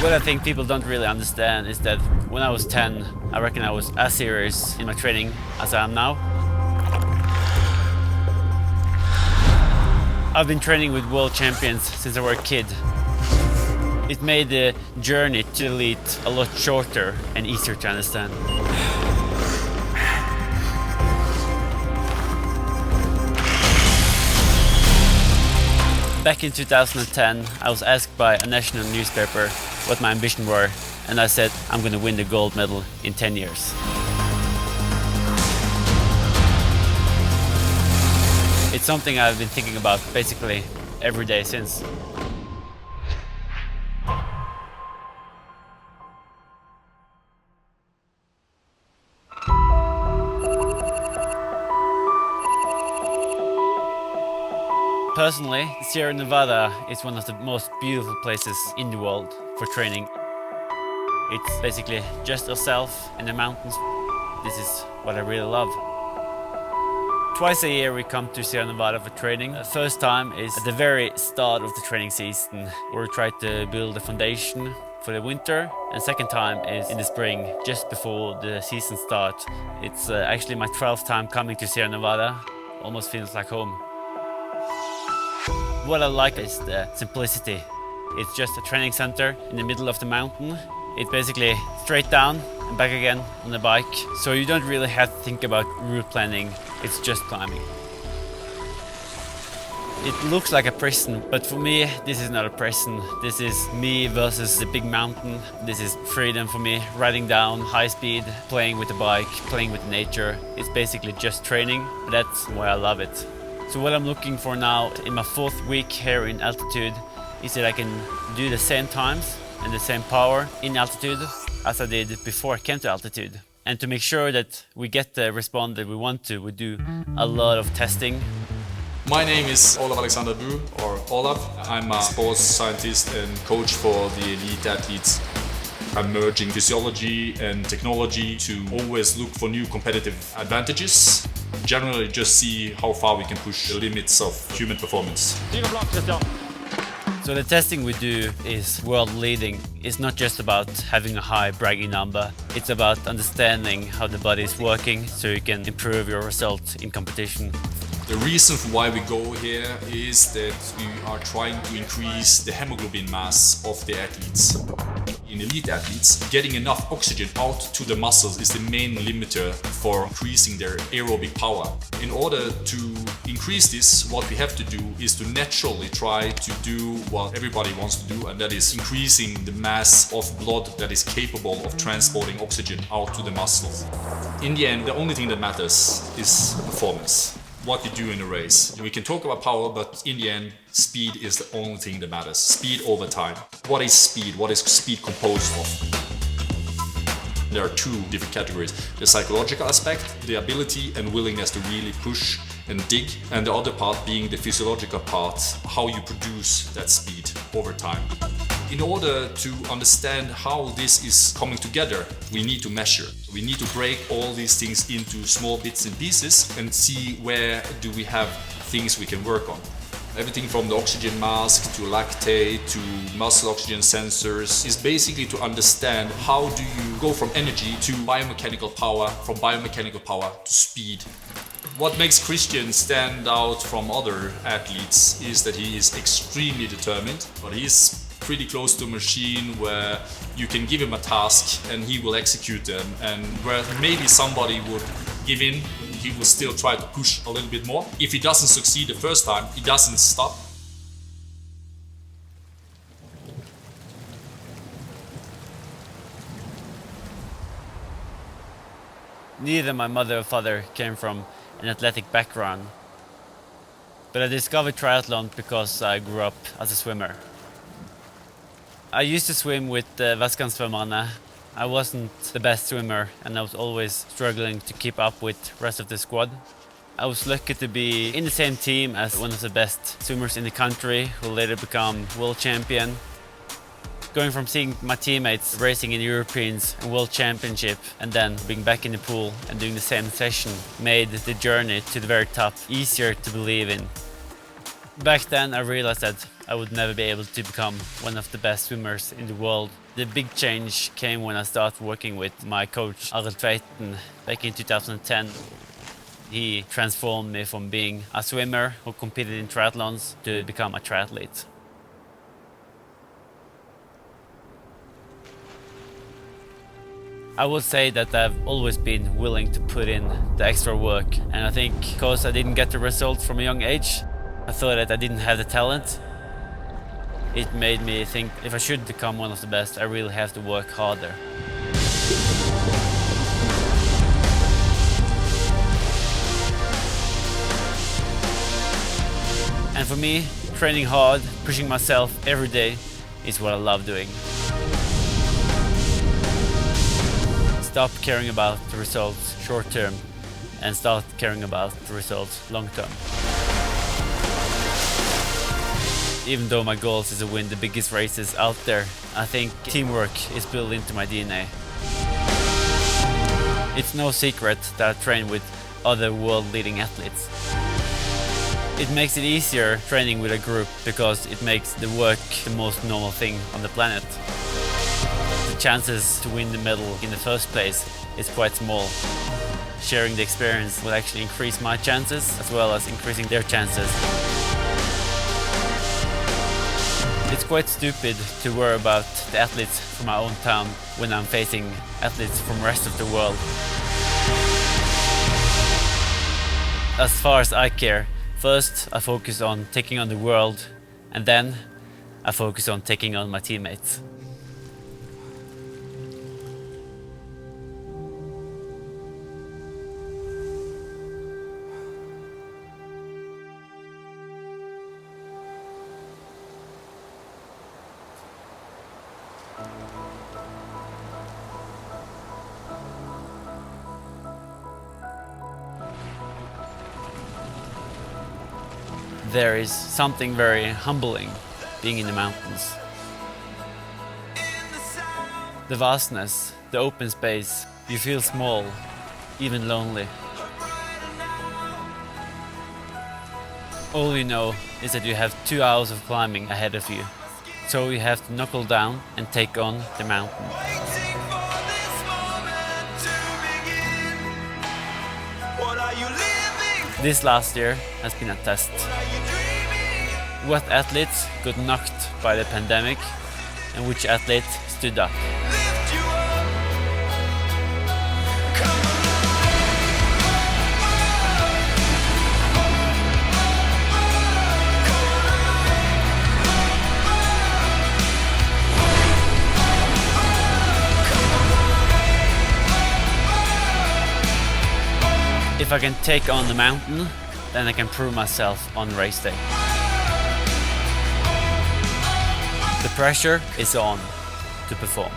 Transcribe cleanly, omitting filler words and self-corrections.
What I think people don't really understand is that when I was 10, I reckon I was as serious in my training as I am now. I've been training with world champions since I was a kid. It made the journey to elite a lot shorter and easier to understand. Back in 2010, I was asked by a national newspaper what my ambition were, and I said I'm going to win the gold medal in 10 years. It's something I've been thinking about basically every day since. Personally, Sierra Nevada is one of the most beautiful places in the world for training. It's basically just yourself in the mountains. This is what I really love. Twice a year we come to Sierra Nevada for training. The first time is at the very start of the training season, where we try to build a foundation for the winter. And second time is in the spring, just before the season starts. It's actually my 12th time coming to Sierra Nevada. Almost feels like home. What I like is the simplicity. It's just a training center in the middle of the mountain. It's basically straight down and back again on the bike. So you don't really have to think about route planning. It's just climbing. It looks like a prison, but for me, this is not a prison. This is me versus the big mountain. This is freedom for me, riding down high speed, playing with the bike, playing with nature. It's basically just training. That's why I love it. So what I'm looking for now in my 4th week here in altitude is that I can do the same times and the same power in altitude as I did before I came to altitude. And to make sure that we get the response that we want to, we do a lot of testing. My name is Olav Alexander Bu, or Olav. I'm a sports scientist and coach for the elite athletes. I'm merging physiology and technology to always look for new competitive advantages. Generally just see how far we can push the limits of human performance. So the testing we do is world leading. It's not just about having a high bragging number. It's about understanding how the body is working so you can improve your results in competition. The reason for why we go here is that we are trying to increase the hemoglobin mass of the athletes. In elite athletes, getting enough oxygen out to the muscles is the main limiter for increasing their aerobic power. In order to increase this, what we have to do is to naturally try to do what everybody wants to do, and that is increasing the mass of blood that is capable of transporting oxygen out to the muscles. In the end, the only thing that matters is performance. What you do in a race. We can talk about power, but in the end, speed is the only thing that matters. Speed over time. What is speed? What is speed composed of? There are 2 different categories. The psychological aspect, the ability and willingness to really push and dig, and the other part being the physiological part, how you produce that speed over time. In order to understand how this is coming together, we need to measure. We need to break all these things into small bits and pieces and see where do we have things we can work on. Everything from the oxygen mask to lactate to muscle oxygen sensors is basically to understand how do you go from energy to biomechanical power, from biomechanical power to speed. What makes Christian stand out from other athletes is that he is extremely determined, but he's pretty close to a machine where you can give him a task and he will execute them, and where maybe somebody would give in, he will still try to push a little bit more. If he doesn't succeed the first time, he doesn't stop. Neither my mother or father came from an athletic background, but I discovered triathlon because I grew up as a swimmer. I used to swim with Vestkantssvømmerne. I wasn't the best swimmer and I was always struggling to keep up with the rest of the squad. I was lucky to be in the same team as one of the best swimmers in the country, who later became world champion. Going from seeing my teammates racing in the Europeans and World Championship and then being back in the pool and doing the same session made the journey to the very top easier to believe in. Back then I realized that I would never be able to become one of the best swimmers in the world, The big change came when I started working with my coach Cadex back in 2010. He transformed me from being a swimmer who competed in triathlons to become a triathlete. I would say that I've always been willing to put in the extra work, and I think because I didn't get the results from a young age, I thought that I didn't have the talent. It made me think if I should become one of the best, I really have to work harder. And for me, training hard, pushing myself every day is what I love doing. Stop caring about the results short term and start caring about the results long term. Even though my goal is to win the biggest races out there, I think teamwork is built into my DNA. It's no secret that I train with other world-leading athletes. It makes it easier training with a group because it makes the work the most normal thing on the planet. The chances to win the medal in the first place is quite small. Sharing the experience will actually increase my chances as well as increasing their chances. It's quite stupid to worry about the athletes from my own town when I'm facing athletes from the rest of the world. As far as I care, first I focus on taking on the world, and then I focus on taking on my teammates. There is something very humbling being in the mountains. The vastness, the open space, you feel small, even lonely. All you know is that you have 2 hours of climbing ahead of you, so you have to knuckle down and take on the mountain. This last year has been a test. What athletes got knocked by the pandemic and which athlete stood up? If I can take on the mountain, then I can prove myself on race day. The pressure is on to perform.